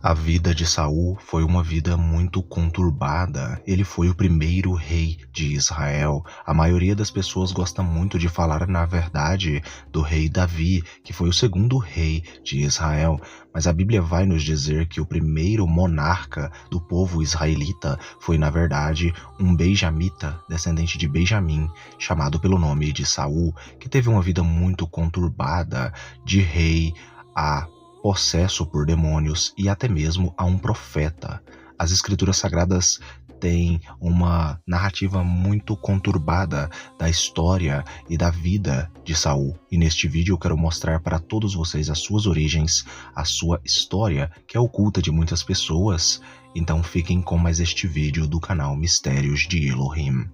A vida de Saul foi uma vida muito conturbada. Ele foi o primeiro rei de Israel. A maioria das pessoas gosta muito de falar, na verdade, do rei Davi, que foi o segundo rei de Israel. Mas a Bíblia vai nos dizer que o primeiro monarca do povo israelita foi, na verdade, um benjamita, descendente de Benjamim, chamado pelo nome de Saul, que teve uma vida muito conturbada, de rei a possesso por demônios e até mesmo a um profeta. As escrituras sagradas têm uma narrativa muito conturbada da história e da vida de Saul. E neste vídeo eu quero mostrar para todos vocês as suas origens, a sua história, que é oculta de muitas pessoas. Então fiquem com mais este vídeo do canal Mistérios de Elohim.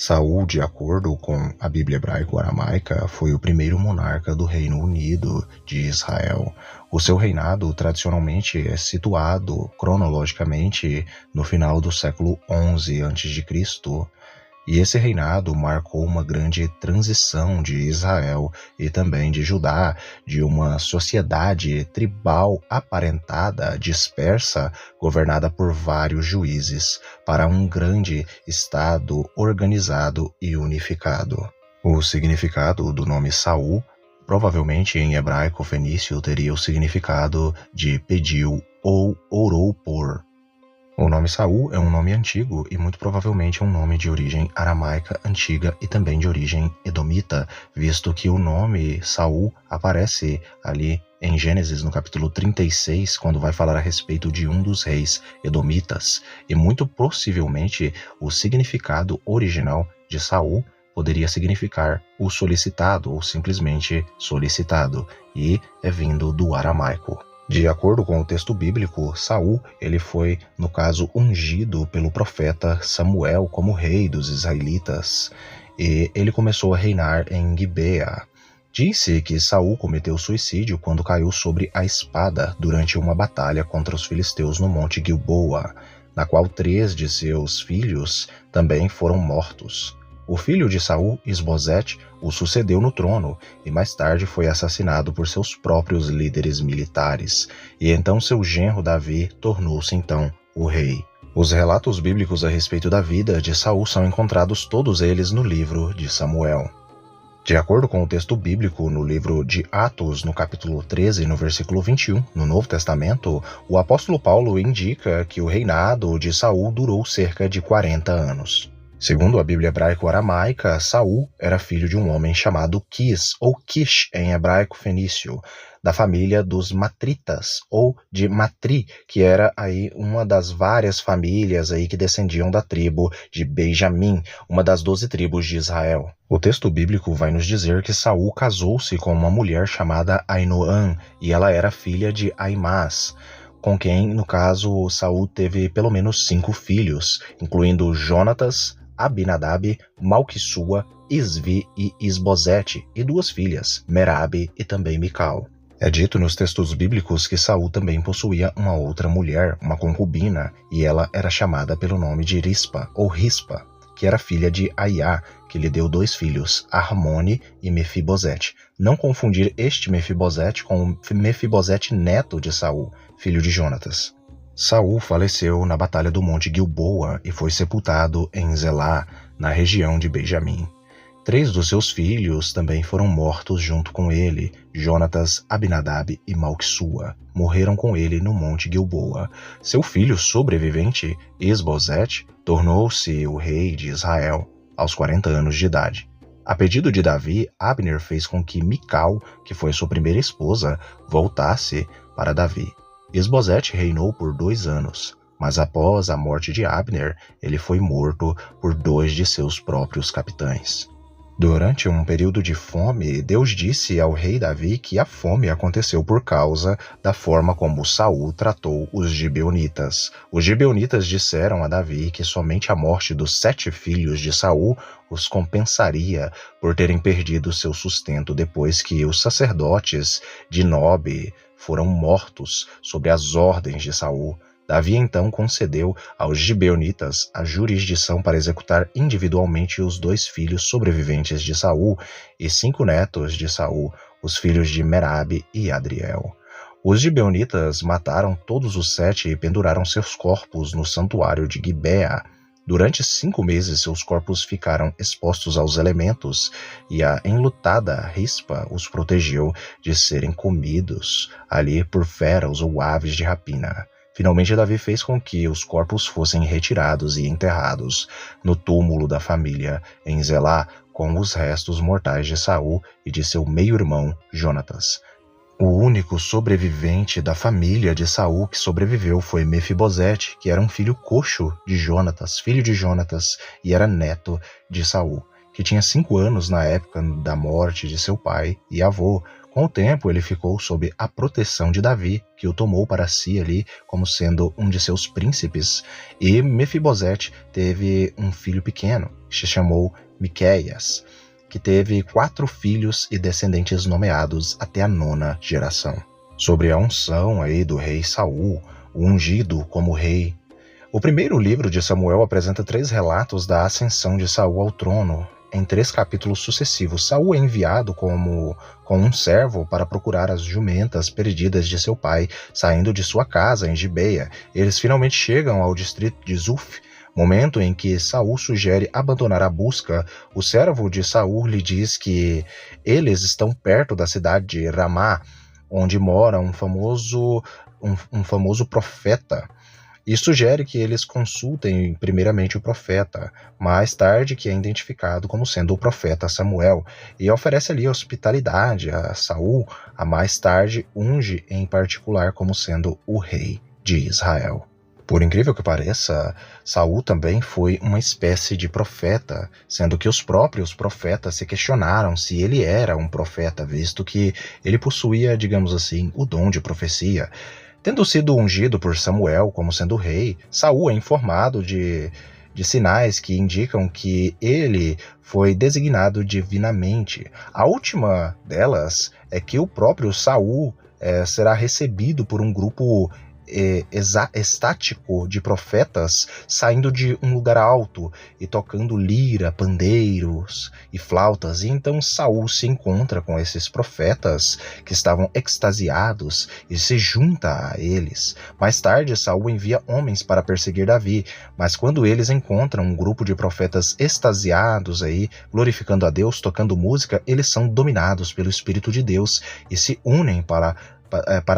Saul, de acordo com a Bíblia hebraico-aramaica, foi o primeiro monarca do Reino Unido de Israel. O seu reinado tradicionalmente é situado cronologicamente no final do século XI a.C., e esse reinado marcou uma grande transição de Israel e também de Judá, de uma sociedade tribal aparentada, dispersa, governada por vários juízes, para um grande estado organizado e unificado. O significado do nome Saul, provavelmente em hebraico fenício, teria o significado de pediu ou orou por. O nome Saul é um nome antigo e muito provavelmente um nome de origem aramaica antiga e também de origem edomita, visto que o nome Saul aparece ali em Gênesis, no capítulo 36, quando vai falar a respeito de um dos reis edomitas, e muito possivelmente o significado original de Saul poderia significar o solicitado ou simplesmente solicitado, e é vindo do aramaico. De acordo com o texto bíblico, Saul, ele foi, no caso, ungido pelo profeta Samuel como rei dos israelitas, e ele começou a reinar em Gibeá. Disse que Saul cometeu suicídio quando caiu sobre a espada durante uma batalha contra os filisteus no Monte Gilboa, na qual 3 de seus filhos também foram mortos. O filho de Saul, Isbosete, o sucedeu no trono e mais tarde foi assassinado por seus próprios líderes militares, e então seu genro Davi tornou-se então o rei. Os relatos bíblicos a respeito da vida de Saul são encontrados todos eles no livro de Samuel. De acordo com o texto bíblico no livro de Atos, no capítulo 13, no versículo 21, no Novo Testamento, o apóstolo Paulo indica que o reinado de Saul durou cerca de 40 anos. Segundo a Bíblia hebraico-aramaica, Saul era filho de um homem chamado Quis, ou Kish em hebraico fenício, da família dos Matritas, ou de Matri, que era aí uma das várias famílias aí que descendiam da tribo de Benjamim, uma das 12 tribos de Israel. O texto bíblico vai nos dizer que Saul casou-se com uma mulher chamada Ainoã, e ela era filha de Aimás, com quem, no caso, Saul teve pelo menos 5 filhos, incluindo Jonatas, Abinadab, Malquissua, Isvi e Isbosete, e 2 filhas, Merabe e também Mical. É dito nos textos bíblicos que Saul também possuía uma outra mulher, uma concubina, e ela era chamada pelo nome de Rispa, ou Rispa, que era filha de Aiá, que lhe deu 2 filhos, Armone e Mefibosete. Não confundir este Mefibosete com o Mefibosete neto de Saul, filho de Jonatas. Saul faleceu na batalha do Monte Gilboa e foi sepultado em Zelá, na região de Benjamim. 3 dos seus filhos também foram mortos junto com ele, Jonatas, Abinadab e Malquissua. Morreram com ele no Monte Gilboa. Seu filho sobrevivente, Isbosete, tornou-se o rei de Israel aos 40 anos de idade. A pedido de Davi, Abner fez com que Mical, que foi sua primeira esposa, voltasse para Davi. Isbosete reinou por 2 anos, mas após a morte de Abner, ele foi morto por 2 de seus próprios capitães. Durante um período de fome, Deus disse ao rei Davi que a fome aconteceu por causa da forma como Saul tratou os gibeonitas. Os gibeonitas disseram a Davi que somente a morte dos 7 filhos de Saul os compensaria por terem perdido seu sustento depois que os sacerdotes de Nob foram mortos sob as ordens de Saul. Davi então concedeu aos gibeonitas a jurisdição para executar individualmente os 2 filhos sobreviventes de Saul e 5 netos de Saul, os filhos de Merabe e Adriel. Os gibeonitas mataram todos os 7 e penduraram seus corpos no santuário de Gibeá. Durante 5 meses seus corpos ficaram expostos aos elementos e a enlutada Rispa os protegeu de serem comidos ali por feras ou aves de rapina. Finalmente, Davi fez com que os corpos fossem retirados e enterrados no túmulo da família em Zelá, com os restos mortais de Saul e de seu meio-irmão Jonatas. O único sobrevivente da família de Saul que sobreviveu foi Mefibosete, que era um filho coxo de Jonatas, filho de Jonatas, e era neto de Saul, que tinha 5 anos na época da morte de seu pai e avô. Com o tempo, ele ficou sob a proteção de Davi, que o tomou para si ali como sendo um de seus príncipes. E Mefibosete teve um filho pequeno, que se chamou Miqueias, que teve 4 filhos e descendentes nomeados até a 9ª geração. Sobre a unção aí do rei Saul, o ungido como rei. O primeiro livro de Samuel apresenta 3 relatos da ascensão de Saul ao trono. Em 3 capítulos sucessivos, Saul é enviado com um servo para procurar as jumentas perdidas de seu pai, saindo de sua casa em Gibeia. Eles finalmente chegam ao distrito de Zuf, momento em que Saul sugere abandonar a busca. O servo de Saul lhe diz que eles estão perto da cidade de Ramá, onde mora um famoso profeta, e sugere que eles consultem primeiramente o profeta, mais tarde que é identificado como sendo o profeta Samuel, e oferece ali hospitalidade a Saul, a mais tarde unge em particular como sendo o rei de Israel. Por incrível que pareça, Saul também foi uma espécie de profeta, sendo que os próprios profetas se questionaram se ele era um profeta, visto que ele possuía, digamos assim, o dom de profecia. Tendo sido ungido por Samuel como sendo rei, Saul é informado de sinais que indicam que ele foi designado divinamente. A última delas é que o próprio Saul será recebido por um grupo estático de profetas saindo de um lugar alto e tocando lira, pandeiros e flautas. E então Saul se encontra com esses profetas que estavam extasiados e se junta a eles. Mais tarde, Saul envia homens para perseguir Davi, mas quando eles encontram um grupo de profetas extasiados aí, glorificando a Deus, tocando música, eles são dominados pelo Espírito de Deus e se unem para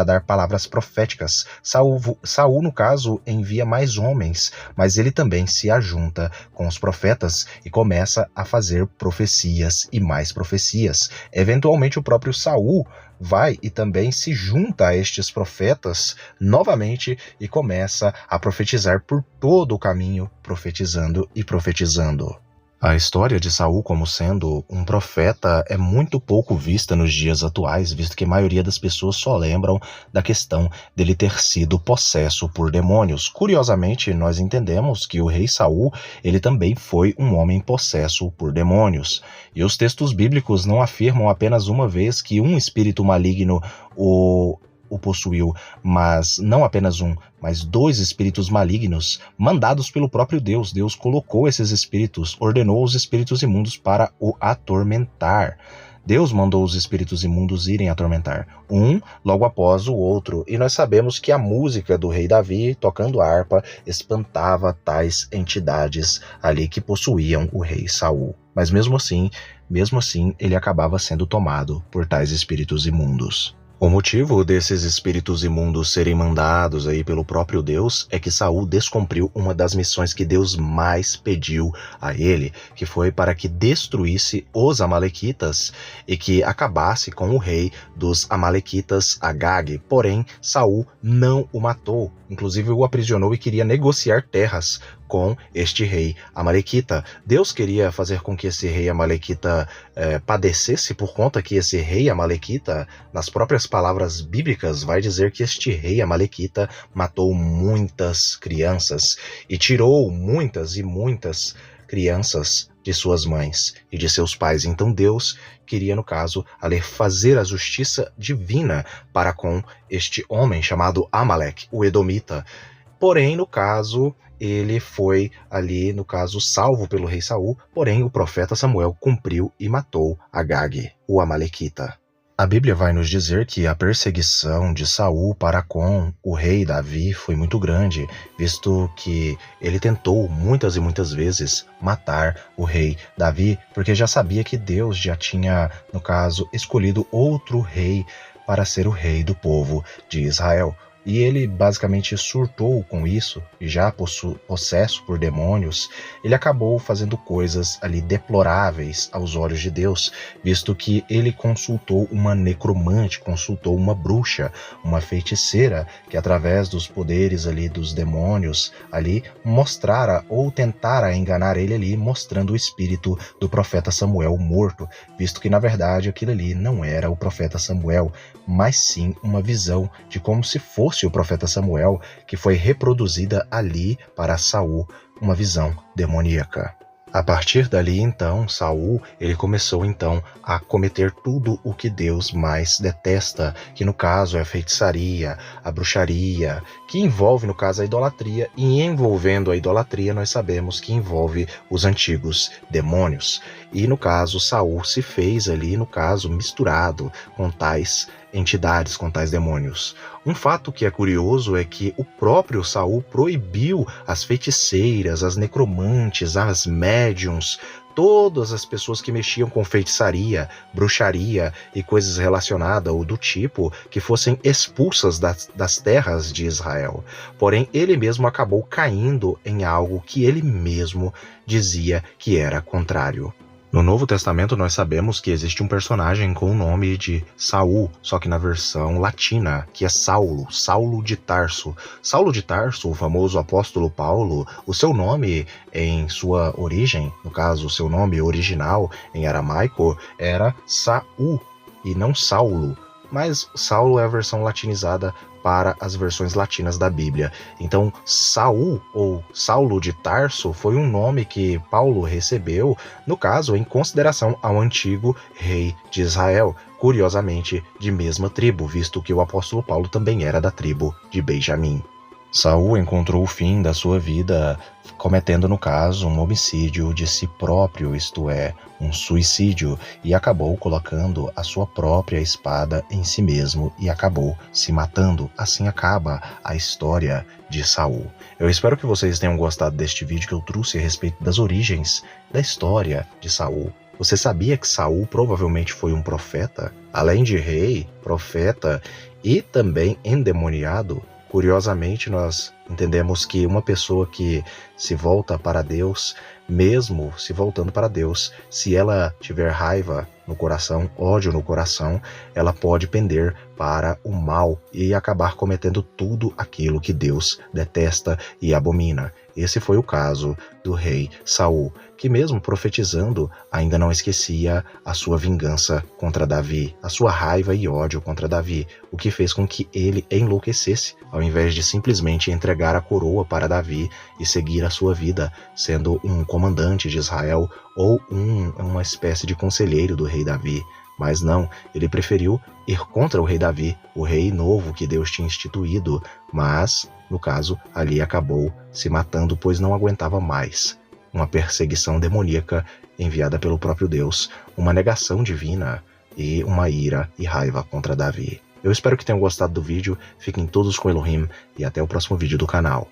dar palavras proféticas. Saul, no caso, envia mais homens, mas ele também se ajunta com os profetas e começa a fazer profecias e mais profecias. Eventualmente, o próprio Saul vai e também se junta a estes profetas novamente e começa a profetizar por todo o caminho, profetizando e profetizando. A história de Saul como sendo um profeta é muito pouco vista nos dias atuais, visto que a maioria das pessoas só lembram da questão dele ter sido possesso por demônios. Curiosamente, nós entendemos que o rei Saul, ele também foi um homem possesso por demônios. E os textos bíblicos não afirmam apenas uma vez que um espírito maligno o possuiu, mas não apenas um, mas 2 espíritos malignos mandados pelo próprio Deus. Deus colocou esses espíritos, ordenou os espíritos imundos para o atormentar. Deus mandou os espíritos imundos irem atormentar, um logo após o outro, e nós sabemos que a música do rei Davi, tocando harpa, espantava tais entidades ali que possuíam o rei Saul. Mas mesmo assim, ele acabava sendo tomado por tais espíritos imundos. O motivo desses espíritos imundos serem mandados aí pelo próprio Deus é que Saul descumpriu uma das missões que Deus mais pediu a ele, que foi para que destruísse os amalequitas e que acabasse com o rei dos amalequitas, Agag. Porém, Saul não o matou, inclusive o aprisionou e queria negociar terras com este rei amalequita. Deus queria fazer com que esse rei amalequita padecesse, por conta que esse rei amalequita, nas próprias palavras bíblicas, vai dizer que este rei amalequita matou muitas crianças e tirou muitas e muitas crianças de suas mães e de seus pais. Então Deus queria, no caso, ali fazer a justiça divina para com este homem chamado Amaleque, o Edomita. Porém, no caso, ele foi ali, no caso, salvo pelo rei Saul, porém o profeta Samuel cumpriu e matou Agag, o amalequita. A Bíblia vai nos dizer que a perseguição de Saul para com o rei Davi foi muito grande, visto que ele tentou muitas e muitas vezes matar o rei Davi, porque já sabia que Deus já tinha, no caso, escolhido outro rei para ser o rei do povo de Israel. E ele basicamente surtou com isso, e já possesso por demônios, ele acabou fazendo coisas ali deploráveis aos olhos de Deus, visto que ele consultou uma necromante, consultou uma bruxa, uma feiticeira, que através dos poderes ali dos demônios ali mostrara ou tentara enganar ele ali, mostrando o espírito do profeta Samuel morto, visto que na verdade aquilo ali não era o profeta Samuel, mas sim uma visão de como se fosse o profeta Samuel, que foi reproduzida ali para Saul, uma visão demoníaca. A partir dali, então, Saul, ele começou então a cometer tudo o que Deus mais detesta, que no caso é a feitiçaria, a bruxaria, que envolve no caso a idolatria, e envolvendo a idolatria nós sabemos que envolve os antigos demônios. E no caso Saul se fez ali, no caso, misturado com tais entidades, com tais demônios. Um fato que é curioso é que o próprio Saul proibiu as feiticeiras, as necromantes, as médiums, todas as pessoas que mexiam com feitiçaria, bruxaria e coisas relacionadas ou do tipo, que fossem expulsas das terras de Israel. Porém, ele mesmo acabou caindo em algo que ele mesmo dizia que era contrário. No Novo Testamento nós sabemos que existe um personagem com o nome de Saul, só que na versão latina, que é Saulo de Tarso. Saulo de Tarso, o famoso apóstolo Paulo, o seu nome em sua origem, no caso o seu nome original em aramaico, era Saul e não Saulo. Mas Saulo é a versão latinizada para as versões latinas da Bíblia. Então, Saul, ou Saulo de Tarso, foi um nome que Paulo recebeu, no caso, em consideração ao antigo rei de Israel, curiosamente de mesma tribo, visto que o apóstolo Paulo também era da tribo de Benjamim. Saul encontrou o fim da sua vida cometendo, no caso, um homicídio de si próprio, isto é, um suicídio, e acabou colocando a sua própria espada em si mesmo e acabou se matando. Assim acaba a história de Saul. Eu espero que vocês tenham gostado deste vídeo que eu trouxe a respeito das origens da história de Saul. Você sabia que Saul provavelmente foi um profeta? Além de rei, profeta e também endemoniado? Curiosamente, nós entendemos que uma pessoa que se volta para Deus, mesmo se voltando para Deus, se ela tiver raiva no coração, ódio no coração, ela pode pender para o mal e acabar cometendo tudo aquilo que Deus detesta e abomina. Esse foi o caso do rei Saul, que mesmo profetizando, ainda não esquecia a sua vingança contra Davi, a sua raiva e ódio contra Davi, o que fez com que ele enlouquecesse, ao invés de simplesmente entregar a coroa para Davi e seguir a sua vida, sendo um comandante de Israel ou uma espécie de conselheiro do rei Davi. Mas não, ele preferiu ir contra o rei Davi, o rei novo que Deus tinha instituído, mas, no caso, ali acabou se matando, pois não aguentava mais uma perseguição demoníaca enviada pelo próprio Deus, uma negação divina e uma ira e raiva contra Davi. Eu espero que tenham gostado do vídeo, fiquem todos com Elohim e até o próximo vídeo do canal.